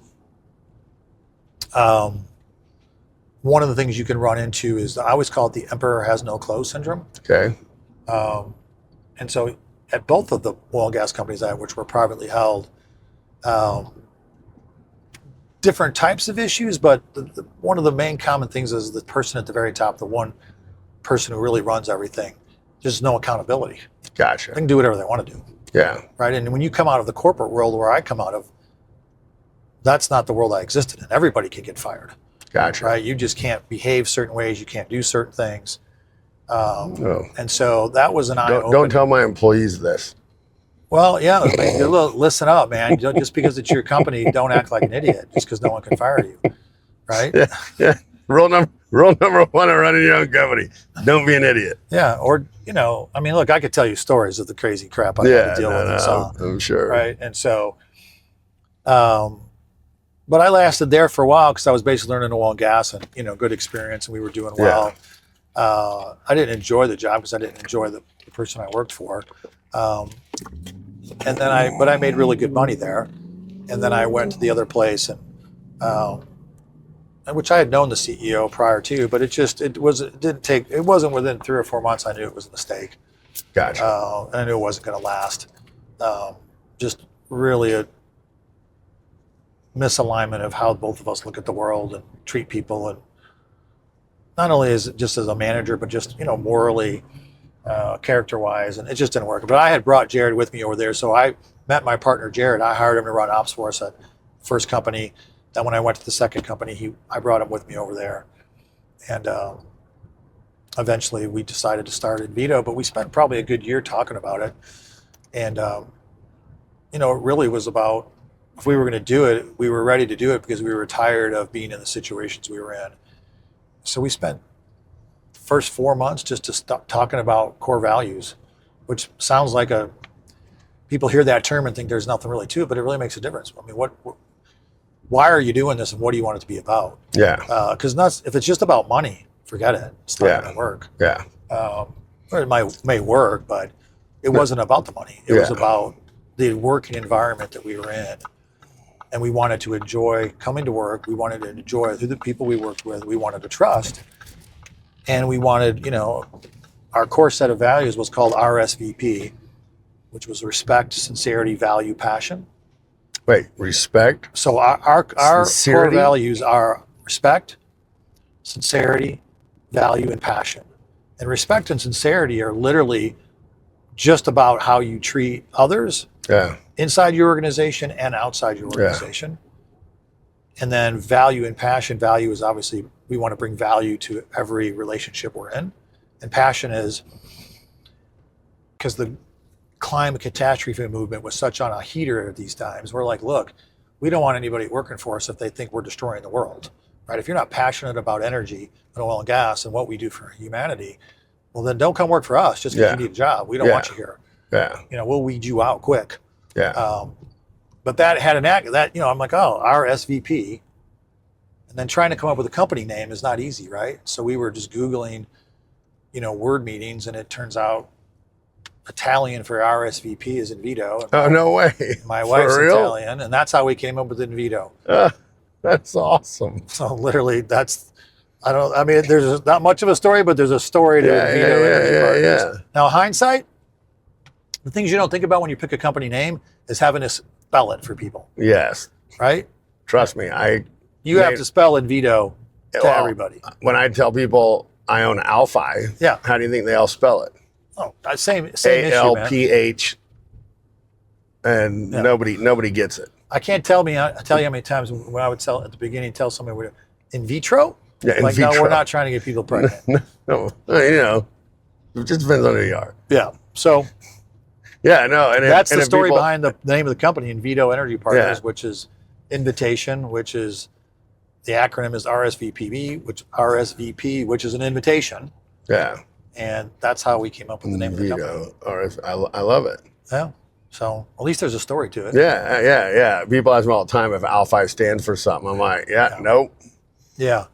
one of the things you can run into is, I always call it the emperor has no clothes syndrome. Okay. And so at both of the oil and gas companies which were privately held, different types of issues, but one of the main common things is the person at the very top, the one person who really runs everything. There's no accountability. Gotcha. They can do whatever they want to do. Yeah. Right. And when you come out of the corporate world where I come out of, that's not the world I existed in. Everybody can get fired. Gotcha. Right. You just can't behave certain ways. You can't do certain things. And so that was an eye-opener. Don't tell my employees this. Well, yeah, listen up, man. Just because it's your company, don't act like an idiot just because no one can fire you. Right. Yeah. Rule number one of running your own company: don't be an idiot. Yeah, or I mean, look, I could tell you stories of the crazy crap I had to deal with. I'm sure. Right, and so, but I lasted there for a while because I was basically learning oil and gas, and good experience, and we were doing well. I didn't enjoy the job because I didn't enjoy the person I worked for, and then but I made really good money there, and then I went to the other place and. Which I had known the CEO prior to, but it wasn't within 3 or 4 months I knew it was a mistake. Gotcha. And I knew it wasn't going to last. Just really a misalignment of how both of us look at the world and treat people, and not only as a manager, but just morally, character-wise, and it just didn't work. But I had brought Jared with me over there, so I met my partner Jared. I hired him to run ops for us at first company. Then when I went to the second company, I brought him with me over there. And eventually we decided to start Invito, but we spent probably a good year talking about it. And, it really was about, if we were going to do it, we were ready to do it because we were tired of being in the situations we were in. So we spent the first 4 months just to stop talking about core values, which sounds like people hear that term and think there's nothing really to it, but it really makes a difference. I mean, why are you doing this, and what do you want it to be about? Yeah. Because if it's just about money, forget it. It's not going to work. Yeah. Or it may work, but it wasn't about the money. It was about the working environment that we were in. And we wanted to enjoy coming to work. We wanted to enjoy who the people we worked with. We wanted to trust. And we wanted, our core set of values was called RSVP, which was respect, sincerity, value, passion. Wait, respect? So our core Sincerity? values are respect, sincerity, value, and passion. And respect and sincerity are literally just about how you treat others inside your organization and outside your organization. And then value and passion. Value is obviously, we want to bring value to every relationship we're in. And passion is, because the climate catastrophe movement was such on a heater at these times. We're like, look, we don't want anybody working for us if they think we're destroying the world, right? If you're not passionate about energy and oil and gas and what we do for humanity, well, then don't come work for us just because you need a job. We don't want you here. Yeah. We'll weed you out quick. Yeah. But that had an act that, I'm like, our SVP. And then trying to come up with a company name is not easy, right? So we were just Googling, word meetings, and it turns out Italian for RSVP is Invito. Oh, no way. My wife's Italian, and that's how we came up with Invito. That's awesome. So literally, there's not much of a story, but there's a story to Invito Energy Partners. Now, hindsight, the things you don't think about when you pick a company name is having to spell it for people. Yes. Right? Trust me, you have to spell Invito to everybody. When I tell people I own Alphi, how do you think they all spell it? Oh, same ALPH, and nobody gets it. I can't tell you how many times when I would tell somebody in vitro. Yeah, like, no, we're not trying to get people pregnant. No, it just depends on who you are. Yeah. So Yeah, no, and That's and the if story people- behind the name of the company, Invito Energy Partners, Yeah. which is invitation, which is the acronym is RSVP, which is an invitation, Yeah, and that's how we came up with the name of the company. I love it. Yeah. So at least there's a story to it. Yeah. People ask me all the time if Alphi stands for something. I'm like, nope. Yeah.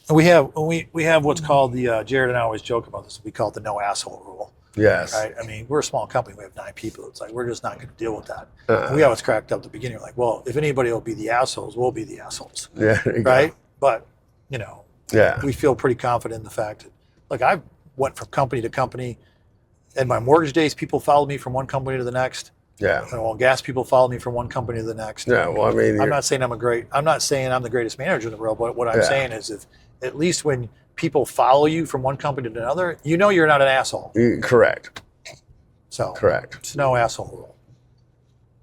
And we have what's called the Jared and I always joke about this. We call it the no asshole rule. Yes. Right. I mean, we're a small company. We have 9 people. It's like we're just not going to deal with that. And we always cracked up at the beginning. We're like, well, if anybody will be the assholes, we'll be the assholes. Yeah. there you go. Right. But Yeah. we feel pretty confident in the fact that, look, I went from company to company. In my mortgage days, people followed me from one company to the next. Yeah. And oil gas people followed me from one company to the next. Yeah. Well, I mean, I'm not saying I'm the greatest manager in the world, but what I'm saying is if at least when people follow you from one company to another, you're not an asshole. Correct. So Correct. it's no asshole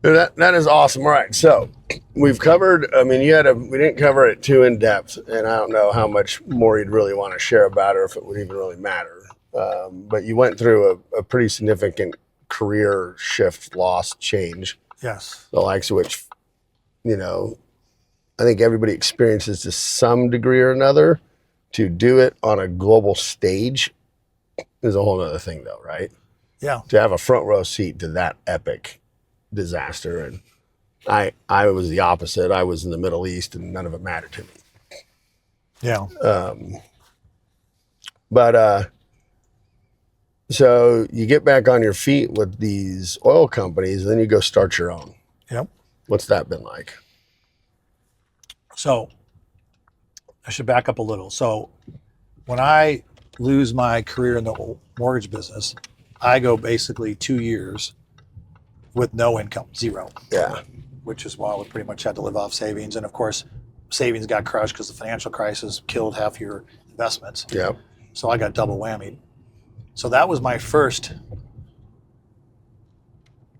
rule. That is awesome. All right. So we've covered, I mean, we didn't cover it too in depth, and I don't know how much more you'd really want to share about it or if it would even really matter. But you went through a pretty significant career shift, loss, change. Yes. The likes of which, I think everybody experiences to some degree or another. To do it on a global stage is a whole other thing, though, right? Yeah. To have a front row seat to that epic disaster. And I was the opposite. I was in the Middle East and none of it mattered to me. Yeah. So you get back on your feet with these oil companies, and then you go start your own. Yep. What's that been like? So I should back up a little. So when I lose my career in the mortgage business, I go basically 2 years with no income, zero. Yeah. Which is why we pretty much had to live off savings. And of course, savings got crushed because the financial crisis killed half your investments. Yeah. So I got double whammied. So that was my first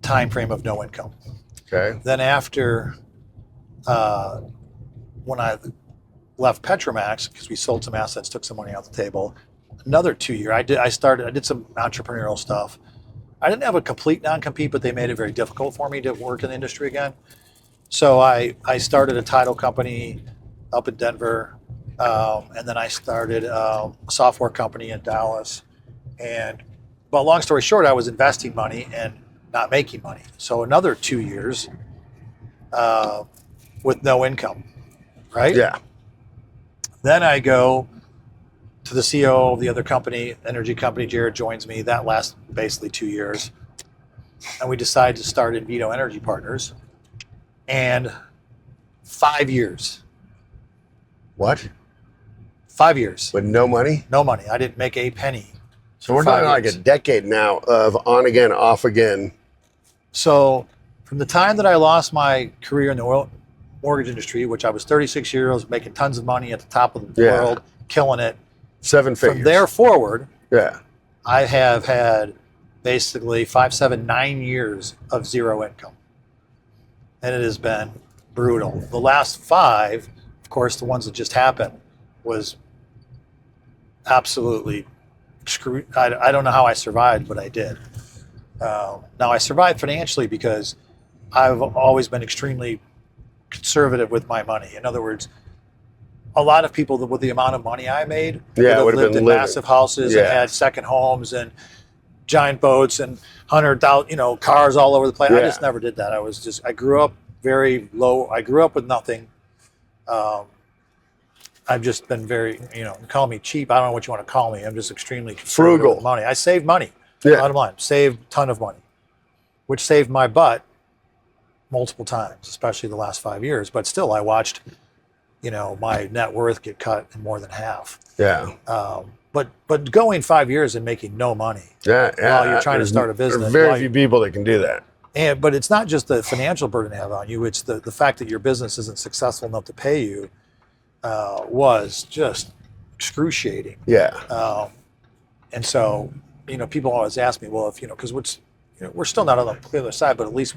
time frame of no income. Okay. Then after, when I left Petromax, because we sold some assets, took some money off the table, another 2 years, I did some entrepreneurial stuff. I didn't have a complete non-compete, but they made it very difficult for me to work in the industry again. So I started a title company up in Denver, and then I started a software company in Dallas. And, but long story short, I was investing money and not making money. So another 2 years with no income, right? Yeah. Then I go to the CEO of the other company, energy company. Jared joins me. That lasts basically 2 years. And we decide to start Invito Energy Partners. And 5 years. What? 5 years. With no money? No money. I didn't make a penny. So we're 5 talking like years. a decade now of on again, off again. So from the time that I lost my career in the oil mortgage industry, which I was 36 years old, making tons of money at the top of the world, killing it. 7 figures. From there forward, Yeah. I have had basically 5, 7, 9 years of zero income. And it has been brutal. The last 5, of course, the ones that just happened, was absolutely screwed. I don't know how I survived, but I did. Now, I survived financially because I've always been extremely conservative with my money. In other words, a lot of people with the amount of money I made would have lived in massive houses and had second homes and giant boats and 100,000, cars all over the place. I just never did that. I grew up very low. I grew up with nothing. I've just been very, call me cheap. I don't know what you want to call me. I'm just extremely conservative Frugal. with money. I saved money. Yeah. Bottom line, saved a ton of money, which saved my butt multiple times, especially the last 5 years. But still, I watched, my net worth get cut in more than half. Yeah. But going 5 years and making no money Yeah. while you're trying to start a business. There's very few people that can do that. But it's not just the financial burden to have on you. It's the fact that your business isn't successful enough to pay you was just excruciating. Yeah. And so, people always ask me, well, because we're still not on the other side, but at least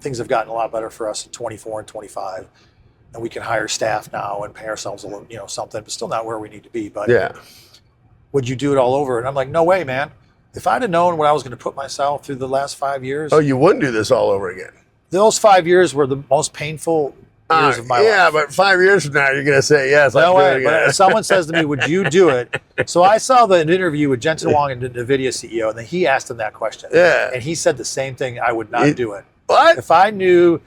things have gotten a lot better for us at 24 and 25. And we can hire staff now and pay ourselves a little, something, but still not where we need to be. But Yeah. would you do it all over? And I'm like, no way, man. if I'd have known what I was going to put myself through the last 5 years, Oh, you wouldn't do this all over again. those 5 years were the most painful years of my life. Yeah, but 5 years from now, you're going to say, yes, No I'm way. doing But it. if someone says to me, would you do it? So I saw the interview with Jensen Huang and the NVIDIA CEO, and then he asked him that question. Yeah. And he said the same thing. I would not do it. What? If I knew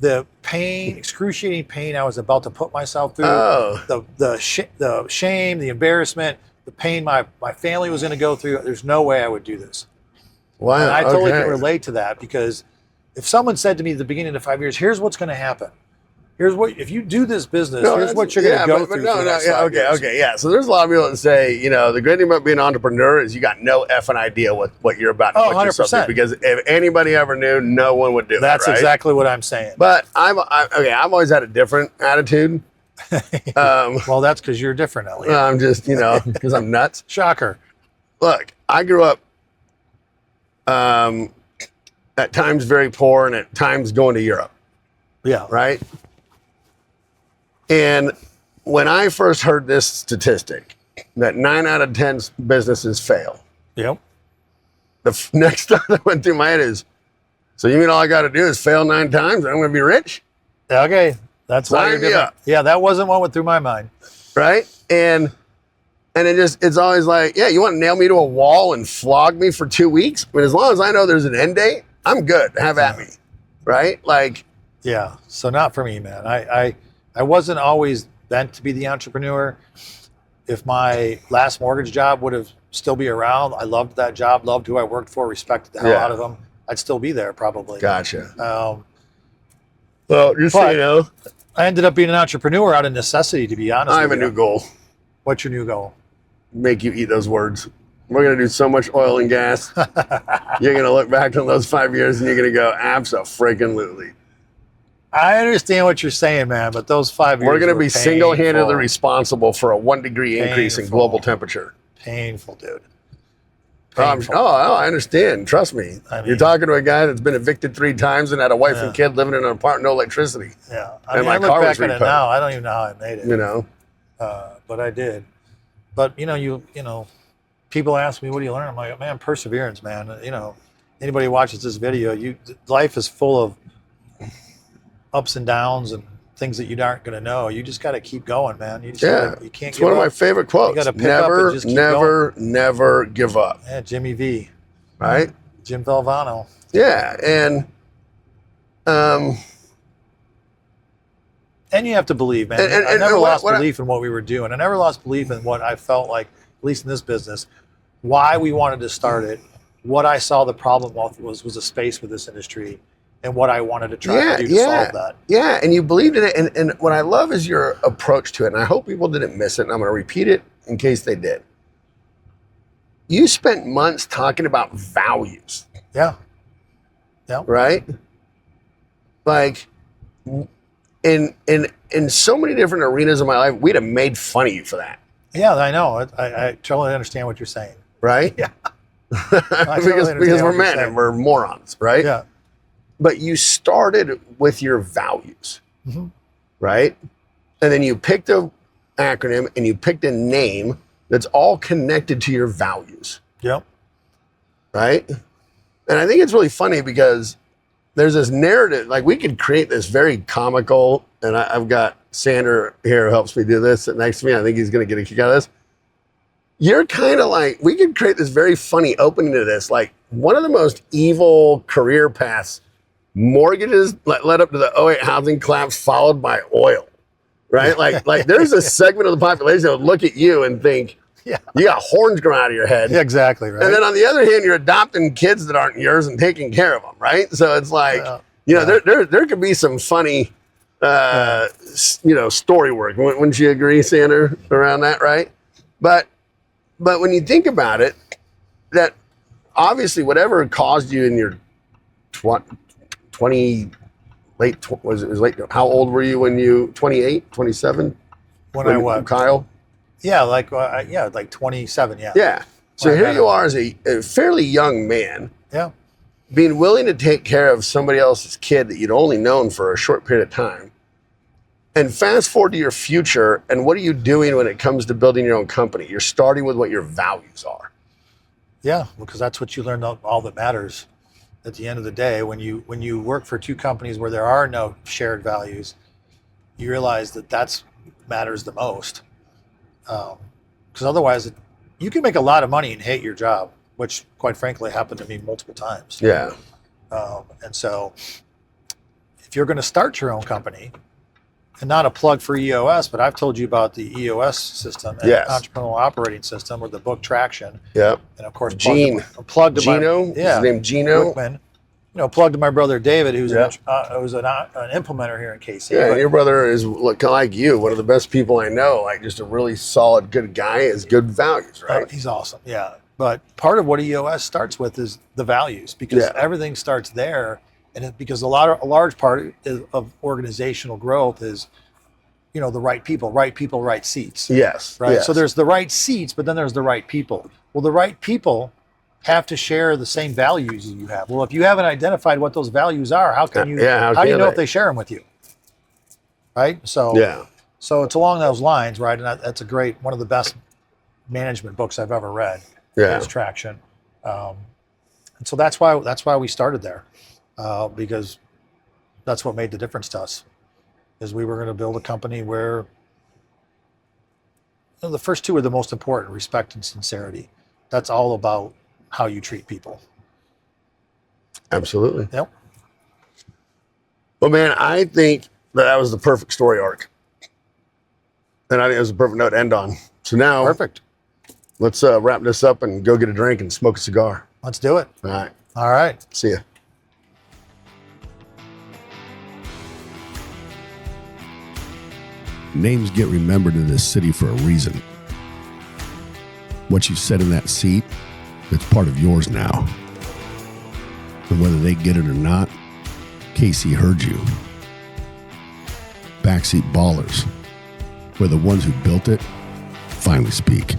the pain, excruciating pain I was about to put myself through, the shame, the embarrassment, the pain my family was going to go through, there's no way I would do this. Wow. And I totally okay. can relate to that, because if someone said to me at the beginning of 5 years, here's what's going to happen. Here's what, if you do this business, here's what you're going to go through. For the next 5 years. Yeah. So there's a lot of people that say, the great thing about being an entrepreneur is you got no effing idea what you're about to put yourself through. 100%. Because if anybody ever knew, no one would do That's it. Right? exactly what I'm saying. But I've always had a different attitude. Well, that's because you're different, Elliot. I'm just, because I'm nuts. Shocker. Look, I grew up at times very poor and at times going to Europe. Yeah. Right? And when I first heard this statistic, that 9 out of 10 businesses fail, Yep. the next thought that went through my head is, so you mean all I got to do is fail 9 times and I'm going to be rich? Okay. That's why you're Sign me different. up. Yeah, that wasn't what went through my mind. Right? And it's always like, yeah, you want to nail me to a wall and flog me for 2 weeks? But as long as I know there's an end date, I'm good. Have at me. Right? Like, yeah. So not for me, man. I wasn't always bent to be the entrepreneur. If my last mortgage job would have still be around, I loved that job, loved who I worked for, respected the hell out of them, I'd still be there probably. Gotcha. Well, just so you know, I ended up being an entrepreneur out of necessity, to be honest I have with a you. new goal. What's your new goal? Make you eat those words. We're going to do so much oil and gas. You're going to look back on those 5 years and you're going to go, abso-freaking-lutely. I understand what you're saying, man, but those 5 years We're going to were be single-handedly painful. responsible for a 1 degree increase in global temperature. Painful, dude. Oh, I understand. Trust me. I mean, you're talking to a guy that's been evicted 3 times and had a wife and kid living in an apartment, no electricity. Yeah. And I my look car back was at it repoed. now. I don't even know how I made it. But I did. But people ask me, what do you learn? I'm like, man, perseverance, man. Anybody who watches this video, life is full of ups and downs and things that you aren't going to know. You just got to keep going, man. You can't. It's one of my favorite quotes. You got to pick up and just keep going. Never give up. Yeah, Jimmy V. Right? Jim Valvano. Yeah, and you have to believe, man. I never lost belief in what we were doing. I never lost belief in what I felt like, at least in this business, why we wanted to start it, what I saw the problem was a space with this industry, and what I wanted to try to do to solve that. Yeah, and you believed in it. And what I love is your approach to it. And I hope people didn't miss it. And I'm going to repeat it in case they did. You spent months talking about values. Yeah. Yeah. Right? Like, in so many different arenas of my life, we'd have made fun of you for that. Yeah, I know. I totally understand what you're saying. Right? Yeah. because we're men and we're morons, right? Yeah. But you started with your values, right? And then you picked an acronym and you picked a name that's all connected to your values. Yep. Right? And I think it's really funny because there's this narrative, like we could create this very comical, and I've got Sander here who helps me do this next to me. I think he's going to get a kick out of this. You're kind of like, we could create this very funny opening to this, like one of the most evil career paths, mortgages led up to the '08 housing collapse followed by oil, right? Like there's a segment of the population that would look at you and think, you got horns growing out of your head. Yeah, exactly, right. And then on the other hand, you're adopting kids that aren't yours and taking care of them, right? So it's like, there could be some funny, story work. Wouldn't you agree, Sander, around that, right? But when you think about it, that obviously whatever caused you in your 20, late, how old were you when you, 28, 27? When I what? Kyle? Yeah, like 27, yeah. Yeah. So here you are as a fairly young man. Yeah. Being willing to take care of somebody else's kid that you'd only known for a short period of time. And fast forward to your future, and what are you doing when it comes to building your own company? You're starting with what your values are. Yeah, because that's what you learn, all that matters at the end of the day. When you work for two companies where there are no shared values, you realize that that's matters the most. Because otherwise, you can make a lot of money and hate your job, which quite frankly happened to me multiple times. Yeah. And so if you're going to start your own company, and not a plug for EOS, but I've told you about the EOS system and Yes. Entrepreneurial Operating System, or the book Traction. Yep. And of course, Gino. Plugged to Is his name Gino? Wickman. Plugged to my brother David, who's Yeah. who's an implementer here in KC. Yeah, But and your brother is like you, one of the best people I know. Like just a really solid, good guy, has good values, right? he's awesome. Yeah. But part of what EOS starts with is the values, because Yeah. everything starts there. And because a large part of organizational growth is, the right people, right seats. Yes. Right. Yes. So there's the right seats, but then there's the right people. Well, the right people have to share the same values you have. Well, if you haven't identified what those values are, how can you? Yeah, how do you can know they? if they share them with you? Right. So Yeah. So it's along those lines, right? And that's one of the best management books I've ever read. Yeah. Is Traction. And so that's why we started there, because that's what made the difference to us. Is we were going to build a company where the first two are the most important: respect and sincerity. That's all about how you treat people. Absolutely. Yep. Well, man, I think that was the perfect story arc. And I think it was a perfect note to end on. So now, Perfect. let's wrap this up and go get a drink and smoke a cigar. Let's do it. All right. All right. See ya. Names get remembered in this city for a reason. What you said in that seat, it's part of yours now. And whether they get it or not, Casey heard you. Backseat Ballers, where the ones who built it finally speak.